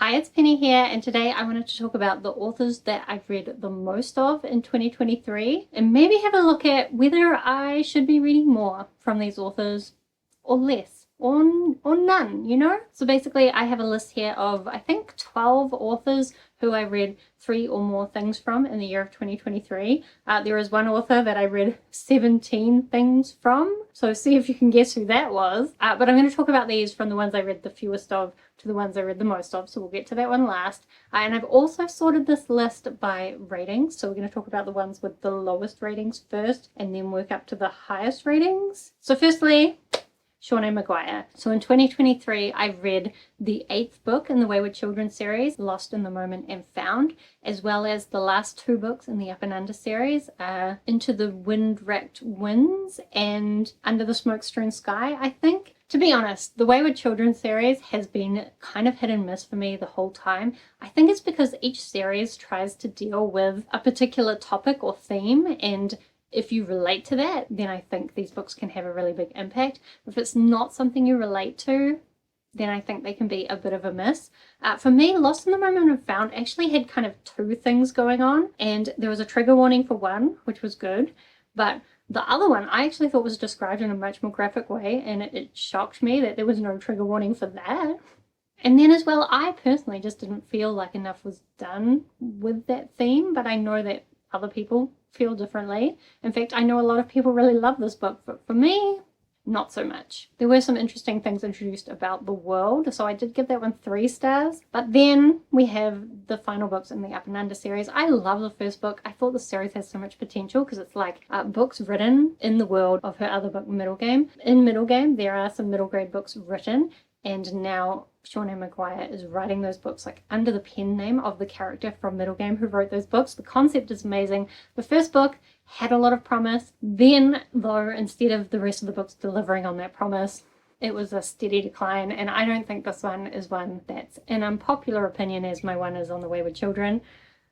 Hi, it's Penny here, and today I wanted to talk about the authors that I've read the most of in 2023 and maybe have a look at whether I should be reading more from these authors or less or none, you know? So basically I have a list here of I think 12 authors who I read 3 or more things from in the year of 2023. There is one author that I read 17 things from, so see if you can guess who that was. But I'm going to talk about these from the ones I read the fewest of to the ones I read the most of, so we'll get to that one last. And I've also sorted this list by ratings, so we're going to talk about the ones with the lowest ratings first and then work up to the highest ratings. So firstly, Shauna Maguire. So in 2023, I read the 8th book in the Wayward Children series, Lost in the Moment and Found, as well as the last 2 books in the Up and Under series, Into the Wind-Wracked Winds and Under the Smoke-Strewn Sky, I think. To be honest, the Wayward Children series has been kind of hit and miss for me the whole time. I think it's because each series tries to deal with a particular topic or theme, and if you relate to that, then I think these books can have a really big impact. If it's not something you relate to, then I think they can be a bit of a miss. For me, Lost in the Moment and Found actually had kind of 2 things going on, and there was a trigger warning for one, which was good, but the other one I actually thought was described in a much more graphic way, and it shocked me that there was no trigger warning for that. And then as well, I personally just didn't feel like enough was done with that theme, but I know that other people feel differently. In fact, I know a lot of people really love this book, but for me, not so much. There were some interesting things introduced about the world, so I did give that one 3 stars. But then we have the final books in the Up and Under series. I love the first book. I thought the series has so much potential because it's like books written in the world of her other book, Middle Game. In Middle Game, there are some middle grade books written, and now Shauna Maguire is writing those books like under the pen name of the character from Middle Game who wrote those books. The concept is amazing. The first book had a lot of promise. Then, though, instead of the rest of the books delivering on that promise, it was a steady decline, and I don't think this one is one that's an unpopular opinion as my one is on the Wayward Children.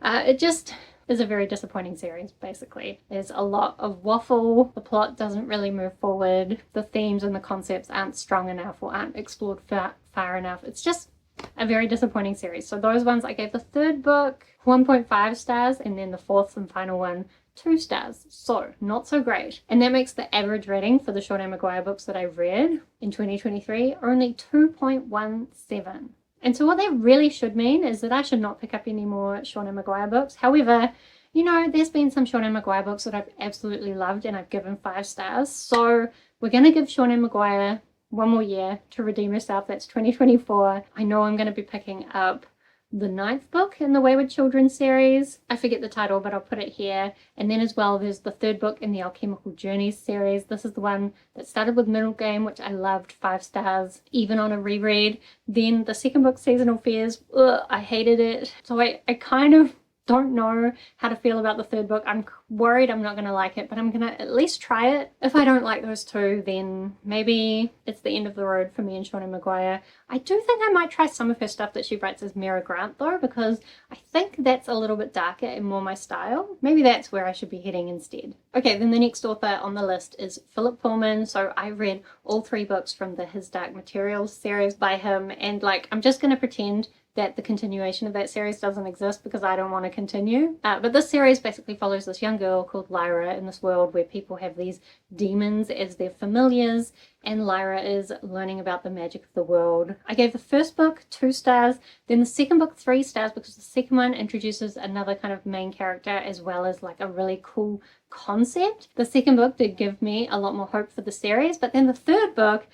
It just is a very disappointing series, basically. There's a lot of waffle, the plot doesn't really move forward, the themes and the concepts aren't strong enough or aren't explored far enough. It's just a very disappointing series. So those ones, I gave the 3rd book 1.5 stars, and then the 4th and final one 2 stars. So not so great. And that makes the average rating for the Shauna Maguire books that I've read in 2023 only 2.17. And so what that really should mean is that I should not pick up any more Shauna Maguire books. However, you know, there's been some Shauna Maguire books that I've absolutely loved and I've given 5 stars. So we're going to give Shauna Maguire one more year to redeem herself. That's 2024. I know I'm going to be picking up the 9th book in the Wayward Children series. I forget the title, but I'll put it here. And then as well, there's the 3rd book in the Alchemical Journeys series. This is the one that started with Middle Game, which I loved, 5 stars, even on a reread. Then the 2nd book, Seasonal Fears, I hated it. So I kind of don't know how to feel about the 3rd book. I'm worried I'm not going to like it, but I'm going to at least try it. If I don't like those 2, then maybe it's the end of the road for me and Shauna Maguire. I do think I might try some of her stuff that she writes as Mira Grant though, because I think that's a little bit darker and more my style. Maybe that's where I should be heading instead. Okay, then the next author on the list is Philip Pullman. So I read all 3 books from the His Dark Materials series by him, and like I'm just going to pretend that the continuation of that series doesn't exist because I don't want to continue. But this series basically follows this young girl called Lyra in this world where people have these demons as their familiars, and Lyra is learning about the magic of the world. I gave the 1st book 2 stars, then the 2nd book 3 stars because the 2nd one introduces another kind of main character as well as like a really cool concept. The 2nd book did give me a lot more hope for the series, but then the 3rd book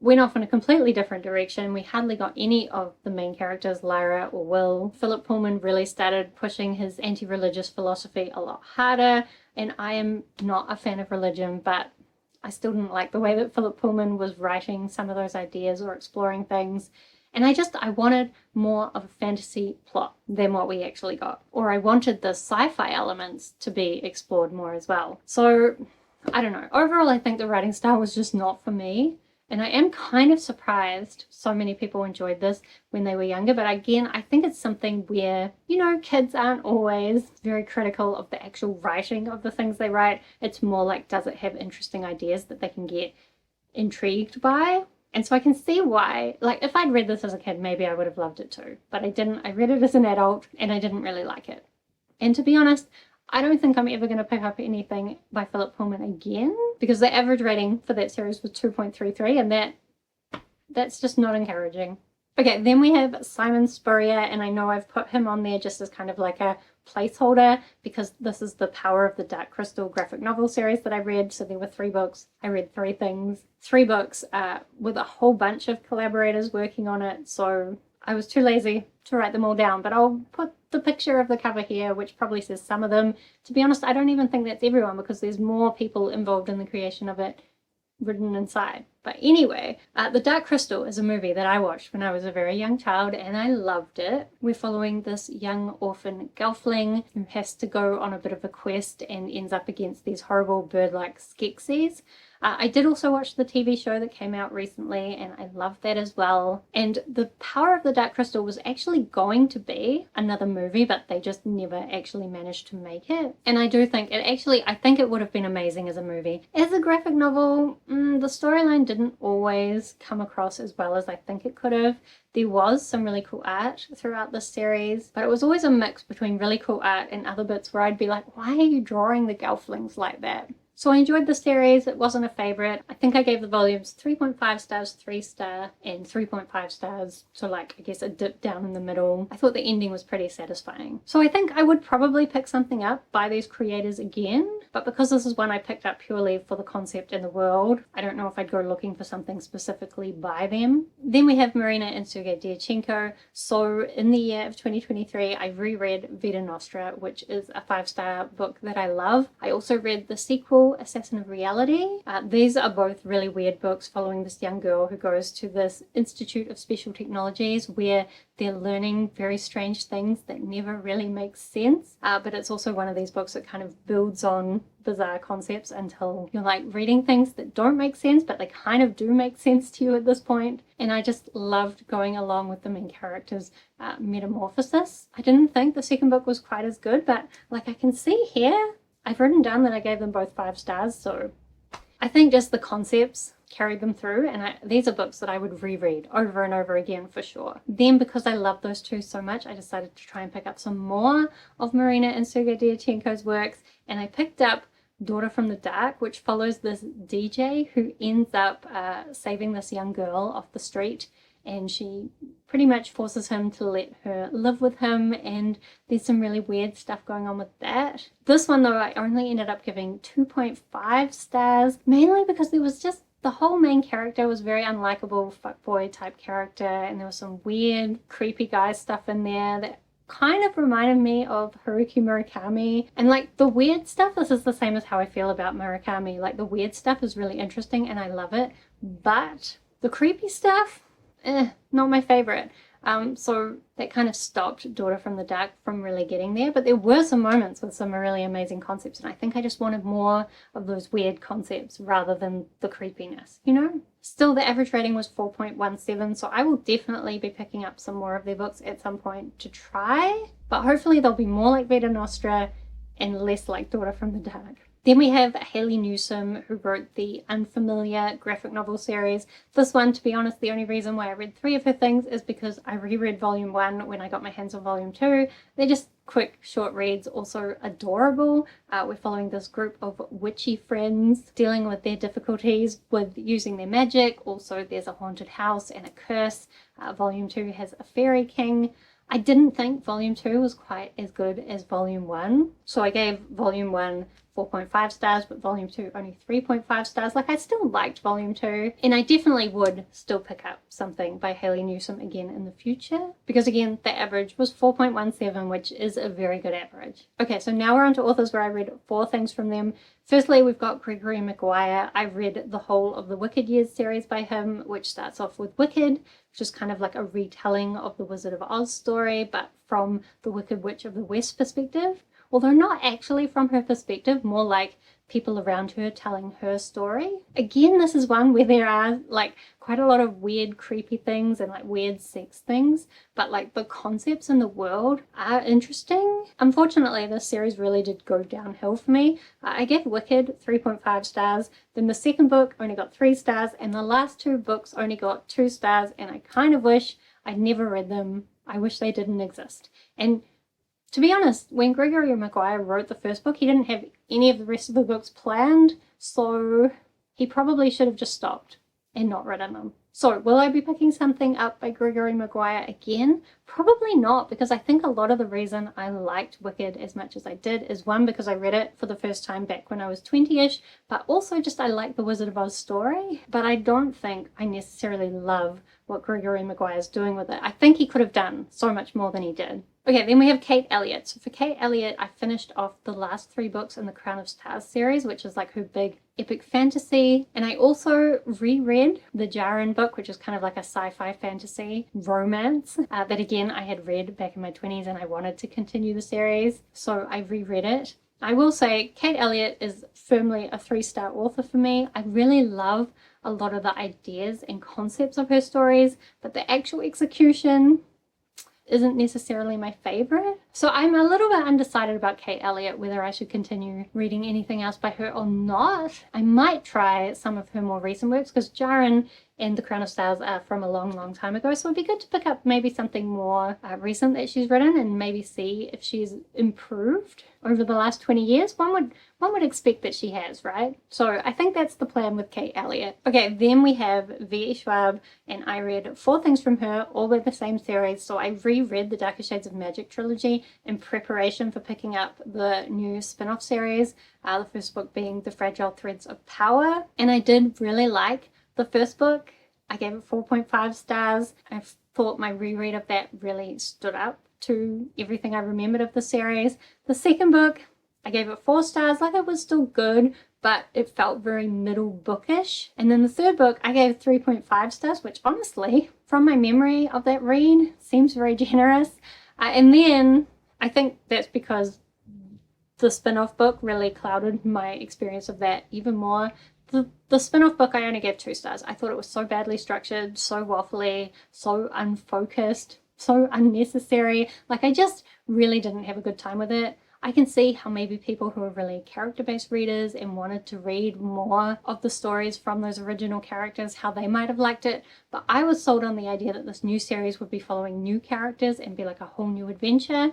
went off in a completely different direction. We hardly got any of the main characters, Lyra or Will. Philip Pullman really started pushing his anti-religious philosophy a lot harder, and I am not a fan of religion, but I still didn't like the way that Philip Pullman was writing some of those ideas or exploring things. And I wanted more of a fantasy plot than what we actually got. Or I wanted the sci-fi elements to be explored more as well. So, I don't know. Overall, I think the writing style was just not for me. And I am kind of surprised so many people enjoyed this when they were younger. But again, I think it's something where, you know, kids aren't always very critical of the actual writing of the things they write. It's more like, does it have interesting ideas that they can get intrigued by? And so I can see why, like if I'd read this as a kid, maybe I would have loved it too. But I didn't. I read it as an adult and I didn't really like it. And to be honest, I don't think I'm ever going to pick up anything by Philip Pullman again, because the average rating for that series was 2.33, and that's just not encouraging. Okay, then we have Simon Spurrier, and I know I've put him on there just as kind of like a placeholder because this is the Power of the Dark Crystal graphic novel series that I read. So there were 3 books. I read 3 things. 3 books with a whole bunch of collaborators working on it. So I was too lazy to write them all down, but I'll put the picture of the cover here, which probably says some of them. To be honest, I don't even think that's everyone because there's more people involved in the creation of it written inside. But anyway, The Dark Crystal is a movie that I watched when I was a very young child and I loved it. We're following this young orphan gelfling who has to go on a bit of a quest and ends up against these horrible bird-like Skeksis. I did also watch the TV show that came out recently and I loved that as well. And The Power of the Dark Crystal was actually going to be another movie, but they just never actually managed to make it. And I do think I think it would have been amazing as a movie. As a graphic novel, the storyline didn't always come across as well as I think it could have. There was some really cool art throughout this series, but it was always a mix between really cool art and other bits where I'd be like, why are you drawing the gelflings like that? So I enjoyed the series. It wasn't a favorite. I think I gave the volumes 3.5 stars, 3 star, and 3.5 stars. So like, I guess a dip down in the middle. I thought the ending was pretty satisfying. So I think I would probably pick something up by these creators again. But because this is one I picked up purely for the concept and the world, I don't know if I'd go looking for something specifically by them. Then we have Marina and Sergei Dyachenko. So in the year of 2023, I reread Vita Nostra, which is a 5-star book that I love. I also read the sequel, Assassin of Reality. These are both really weird books following this young girl who goes to this Institute of Special Technologies where they're learning very strange things that never really make sense. But it's also one of these books that kind of builds on bizarre concepts until you're like reading things that don't make sense, but they kind of do make sense to you at this point. And I just loved going along with the main character's metamorphosis. I didn't think the second book was quite as good, but like I can see here, I've written down that I gave them both 5 stars, so I think just the concepts carried them through, and these are books that I would reread over and over again for sure. Then because I love those two so much, I decided to try and pick up some more of Marina and Sergei Dyachenko's works, and I picked up Daughter from the Dark, which follows this DJ who ends up saving this young girl off the street, and she pretty much forces him to let her live with him, and there's some really weird stuff going on with that. This one though, I only ended up giving 2.5 stars, mainly because there was just the whole main character was very unlikable fuckboy type character, and there was some weird creepy guy stuff in there that kind of reminded me of Haruki Murakami. And like the weird stuff, this is the same as how I feel about Murakami. Like the weird stuff is really interesting and I love it, but the creepy stuff, not my favorite. So that kind of stopped Daughter from the Dark from really getting there, but there were some moments with some really amazing concepts, and I think I just wanted more of those weird concepts rather than the creepiness, you know? Still, the average rating was 4.17, so I will definitely be picking up some more of their books at some point to try, but hopefully they'll be more like Vita Nostra and less like Daughter from the Dark. Then we have Hayley Newsome, who wrote the Unfamiliar graphic novel series. This one, to be honest, the only reason why I read 3 of her things is because I reread volume 1 when I got my hands on volume 2. They're just quick, short reads, also adorable. We're following this group of witchy friends dealing with their difficulties with using their magic. Also, there's a haunted house and a curse. Volume 2 has a fairy king. I didn't think volume 2 was quite as good as volume 1, so I gave volume 1 4.5 stars, but volume 2 only 3.5 stars. Like, I still liked volume 2, and I definitely would still pick up something by Hayley Newsome again in the future, because again, the average was 4.17, which is a very good average. Okay, so now we're on to authors where I read 4 things from them. Firstly, we've got Gregory Maguire. I read the whole of the Wicked Years series by him, which starts off with Wicked, which is kind of like a retelling of the Wizard of Oz story, but from the Wicked Witch of the West perspective, although not actually from her perspective, more like people around her telling her story. Again, this is one where there are like quite a lot of weird, creepy things and like weird sex things, but like the concepts in the world are interesting. Unfortunately, this series really did go downhill for me. I gave Wicked 3.5 stars, then the second book only got 3 stars, and the last 2 books only got 2 stars, and I kind of wish I'd never read them. I wish they didn't exist. And to be honest, when Gregory Maguire wrote the first book, he didn't have any of the rest of the books planned, so he probably should have just stopped and not written them. So, will I be picking something up by Gregory Maguire again? Probably not, because I think a lot of the reason I liked Wicked as much as I did is one, because I read it for the first time back when I was 20-ish, but also just I like the Wizard of Oz story, but I don't think I necessarily love what Gregory Maguire's doing with it. I think he could have done so much more than he did. Okay, then we have Kate Elliot. So for Kate Elliot, I finished off the last 3 books in the Crown of Stars series, which is like her big epic fantasy. And I also reread the Jaren book, which is kind of like a sci-fi fantasy romance that again I had read back in my 20s and I wanted to continue the series. So I reread it. I will say Kate Elliot is firmly a 3-star author for me. I really love a lot of the ideas and concepts of her stories, but the actual execution isn't necessarily my favorite. So I'm a little bit undecided about Kate Elliot, whether I should continue reading anything else by her or not. I might try some of her more recent works, because Jaren and The Crown of Stars are from a long, long time ago, so it'd be good to pick up maybe something more recent that she's written and maybe see if she's improved over the last 20 years. One would expect that she has, right? So I think that's the plan with Kate Elliot. Okay, then we have V.E. Schwab, and I read 4 things from her, all with the same series. So I reread the Darker Shades of Magic trilogy in preparation for picking up the new spin-off series, the first book being The Fragile Threads of Power. And I did really like the first book. I gave it 4.5 stars. I thought my reread of that really stood up to everything I remembered of the series. The second book, I gave it 4 stars. Like, it was still good, but it felt very middle bookish. And then the third book, I gave 3.5 stars, which honestly, from my memory of that read, seems very generous. And then I think that's because the spin-off book really clouded my experience of that even more. The spin-off book I only gave 2 stars. I thought it was so badly structured, so waffly, so unfocused, so unnecessary. Like, I just really didn't have a good time with it. I can see how maybe people who are really character-based readers and wanted to read more of the stories from those original characters, how they might have liked it. But I was sold on the idea that this new series would be following new characters and be like a whole new adventure.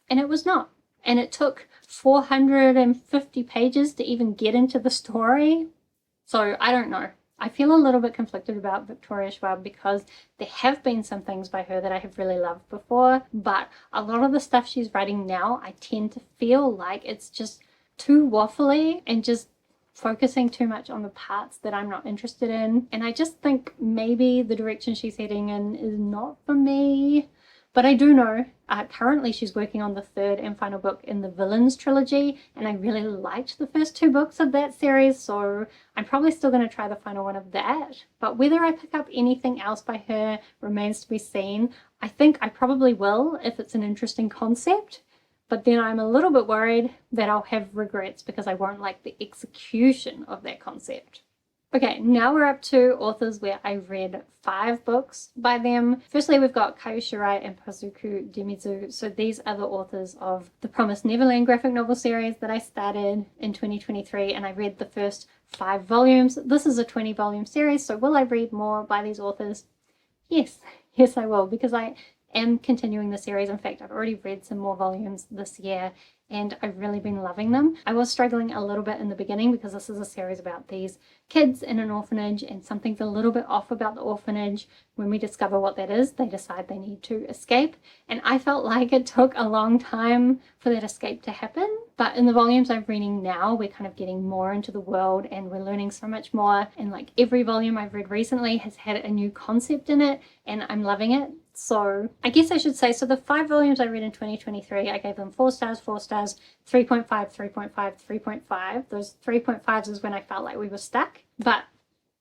And it was not. And it took 450 pages to even get into the story. So I don't know. I feel a little bit conflicted about Victoria Schwab, because there have been some things by her that I have really loved before, but a lot of the stuff she's writing now, I tend to feel like it's just too waffly and just focusing too much on the parts that I'm not interested in. And I just think maybe the direction she's heading in is not for me. But I do know currently she's working on the 3rd and final book in the Villains trilogy, and I really liked the first 2 books of that series, so I'm probably still going to try the final one of that. But whether I pick up anything else by her remains to be seen. I think I probably will if it's an interesting concept, but then I'm a little bit worried that I'll have regrets because I won't like the execution of that concept. Okay, now we're up to authors where I read 5 books by them. Firstly, we've got Kaio Shirai and Pazuku Demizu. So these are the authors of the Promised Neverland graphic novel series that I started in 2023, and I read the first 5 volumes. This is a 20-volume series, so will I read more by these authors? Yes, yes I will, because I am continuing the series. In fact, I've already read some more volumes this year, and I've really been loving them. I was struggling a little bit in the beginning because this is a series about these kids in an orphanage, and something's a little bit off about the orphanage. When we discover what that is, they decide they need to escape, and I felt like it took a long time for that escape to happen. But in the volumes I'm reading now, we're kind of getting more into the world and we're learning so much more, and like every volume I've read recently has had a new concept in it, and I'm loving it. So I guess I should say, so the 5 volumes I read in 2023, I gave them 4 stars, 4 stars, 3.5, 3.5, 3.5. Those 3.5s is when I felt like we were stuck, but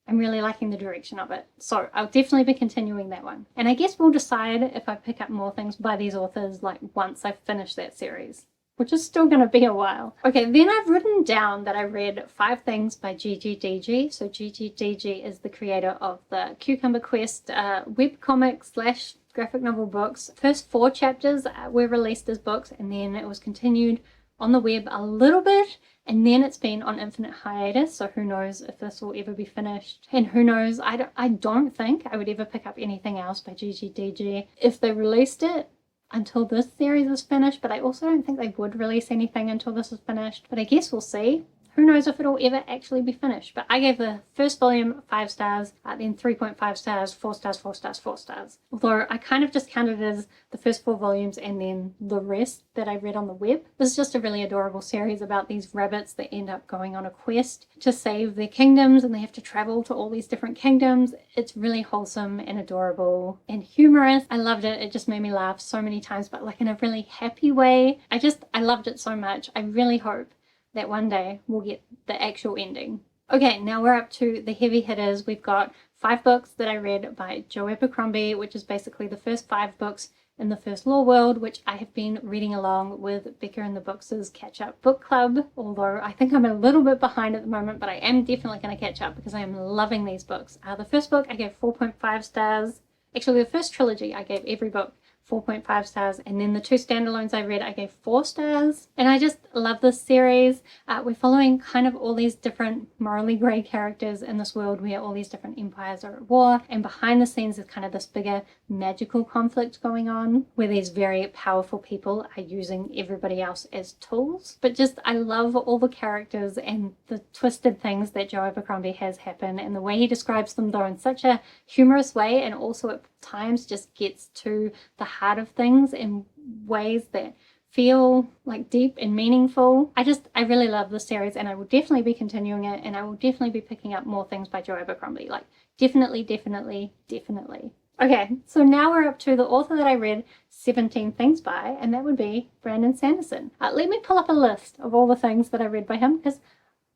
I'm really liking the direction of it. So I'll definitely be continuing that one. And I guess we'll decide if I pick up more things by these authors like once I've finished that series. which is still going to be a while. Okay, then I've written down that I read 5 things by GGDG. So GGDG is the creator of the Cucumber Quest webcomic / graphic novel books. First 4 chapters were released as books, and then it was continued on the web a little bit, and then it's been on infinite hiatus, so who knows if this will ever be finished, and who knows, I don't think I would ever pick up anything else by GGDG if they released it until this series is finished, but I also don't think they would release anything until this is finished, but I guess we'll see. Who knows if it'll ever actually be finished. But I gave the first volume 5 stars, then 3.5 stars, 4 stars, 4 stars, 4 stars. Although I kind of just counted it as the first 4 volumes and then the rest that I read on the web. This is just a really adorable series about these rabbits that end up going on a quest to save their kingdoms, and they have to travel to all these different kingdoms. It's really wholesome and adorable and humorous. I loved it. It just made me laugh so many times, but like in a really happy way. I loved it so much. I really hope that one day we'll get the actual ending. Okay, now we're up to the heavy hitters. We've got 5 books that I read by Joe Abercrombie, which is basically the first 5 books in the First Law world, which I have been reading along with Becca and the Books' catch-up book club, although I think I'm a little bit behind at the moment, but I am definitely going to catch up because I am loving these books. The first book I gave 4.5 stars. Actually, the first trilogy I gave every book 4.5 stars, and then the 2 standalones I read I gave 4 stars, and I just love this series. We're following kind of all these different morally grey characters in this world where all these different empires are at war, and behind the scenes is kind of this bigger magical conflict going on where these very powerful people are using everybody else as tools. But just I love all the characters and the twisted things that Joe Abercrombie has happen, and the way he describes them though in such a humorous way, and also at times just gets to the heart of things in ways that feel like deep and meaningful. I really love this series, and I will definitely be continuing it, and I will definitely be picking up more things by Joe Abercrombie. Like definitely. Okay, so now we're up to the author that I read 17 things by, and that would be Brandon Sanderson. Let me pull up a list of all the things that I read by him because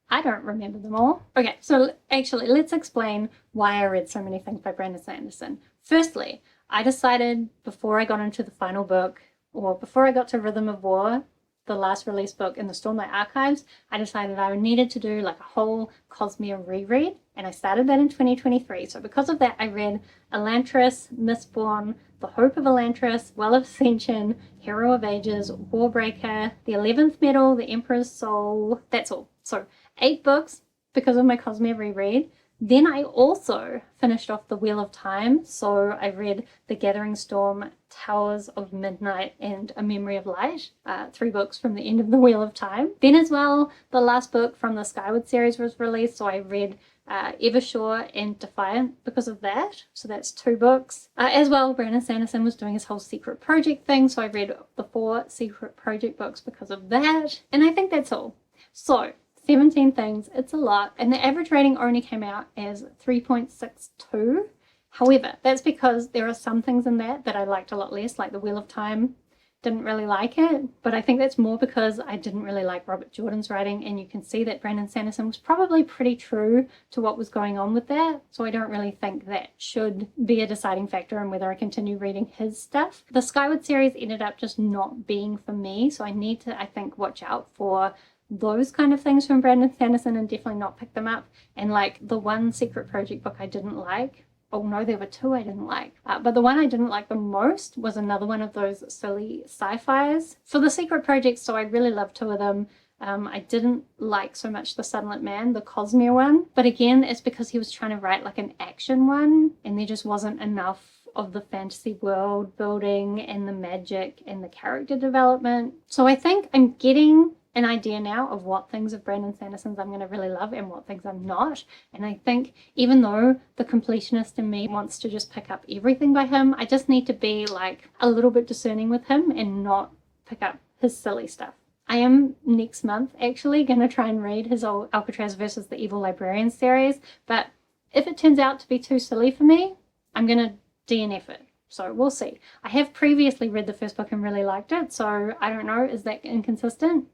I don't remember them all. Okay, so actually let's explain why I read so many things by Brandon Sanderson. Firstly, I decided before I got into the final book, or before I got to Rhythm of War, the last released book in the Stormlight Archives, I decided I needed to do like a whole Cosmere reread, and I started that in 2023. So because of that, I read Elantris, Mistborn, The Hope of Elantris, Well of Ascension, Hero of Ages, Warbreaker, The 11th Metal, The Emperor's Soul. That's all. So 8 books because of my Cosmere reread. Then I also finished off The Wheel of Time, so I read The Gathering Storm, Towers of Midnight, and A Memory of Light, 3 books from the end of The Wheel of Time. Then as well, the last book from the Skyward series was released, so I read Evershore and Defiant because of that, so that's 2 books. As well, Brandon Sanderson was doing his whole secret project thing, so I read the 4 secret project books because of that, and I think that's all. So 17 things, it's a lot, and the average rating only came out as 3.62. However, that's because there are some things in that I liked a lot less, like The Wheel of Time. Didn't really like it, but I think that's more because I didn't really like Robert Jordan's writing, and you can see that Brandon Sanderson was probably pretty true to what was going on with that, so I don't really think that should be a deciding factor in whether I continue reading his stuff. The Skyward series ended up just not being for me, so I need to, I think, watch out for those kind of things from Brandon Sanderson and definitely not pick them up. And like the one secret project book I didn't like, oh no, there were 2 I didn't like, but the one I didn't like the most was another one of those silly sci-fis for the secret project, so I really loved 2 of them. I didn't like so much the Sunlit Man, the Cosmere one, but again it's because he was trying to write like an action one and there just wasn't enough of the fantasy world building and the magic and the character development. So I think I'm getting an idea now of what things of Brandon Sanderson's I'm going to really love and what things I'm not. And I think even though the completionist in me wants to just pick up everything by him, I just need to be like a little bit discerning with him and not pick up his silly stuff. I am next month actually going to try and read his old Alcatraz versus the Evil Librarian series, but if it turns out to be too silly for me, I'm going to DNF it. So we'll see. I have previously read the first book and really liked it, so I don't know, is that inconsistent?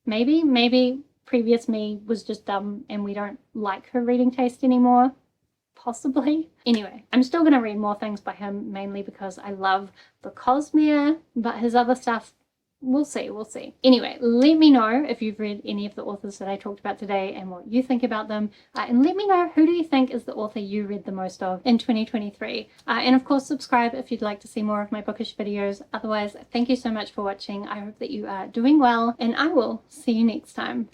Maybe previous me was just dumb and we don't like her reading taste anymore. Possibly. Anyway, I'm still going to read more things by him, mainly because I love the Cosmere, but his other stuff we'll see, we'll see. Anyway, let me know if you've read any of the authors that I talked about today and what you think about them. And let me know, who do you think is the author you read the most of in 2023? And of course, subscribe if you'd like to see more of my bookish videos. Otherwise, thank you so much for watching. I hope that you are doing well, and I will see you next time.